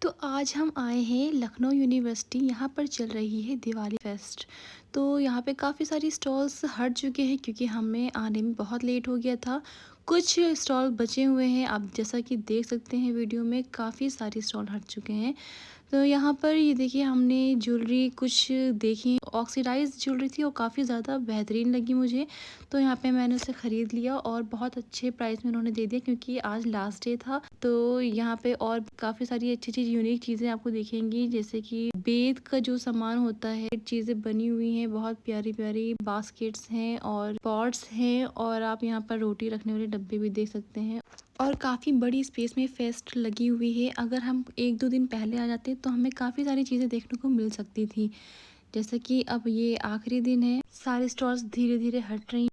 तो आज हम आए हैं लखनऊ यूनिवर्सिटी। यहाँ पर चल रही है दिवाली फेस्ट। तो यहाँ पे काफ़ी सारी स्टॉल्स हट चुके हैं क्योंकि हमें आने में बहुत लेट हो गया था। कुछ स्टॉल बचे हुए हैं, आप जैसा कि देख सकते हैं वीडियो में काफ़ी सारी स्टॉल हट चुके हैं। तो यहाँ पर ये देखिए हमने ज्वेलरी कुछ देखी, ऑक्सीडाइज ज्वेलरी थी और काफ़ी ज़्यादा बेहतरीन लगी मुझे। तो यहाँ पे मैंने उसे ख़रीद लिया और बहुत अच्छे प्राइस में उन्होंने दे दिया क्योंकि आज लास्ट डे था। तो यहाँ पे और काफ़ी सारी अच्छी चीज़ यूनिक चीज़ें आपको दिखेंगी, जैसे कि बेद का जो सामान होता है, चीज़ें बनी हुई हैं, बहुत प्यारी प्यारी बास्केट्स हैं और पॉट्स हैं और आप यहाँ पर रोटी रखने वाले डब्बे भी देख सकते हैं। और काफ़ी बड़ी स्पेस में फेस्ट लगी हुई है। अगर हम 1-2 दिन पहले आ जाते तो हमें काफ़ी सारी चीज़ें देखने को मिल सकती थी। जैसे कि अब ये आखिरी दिन है, सारे स्टॉल्स धीरे धीरे हट रही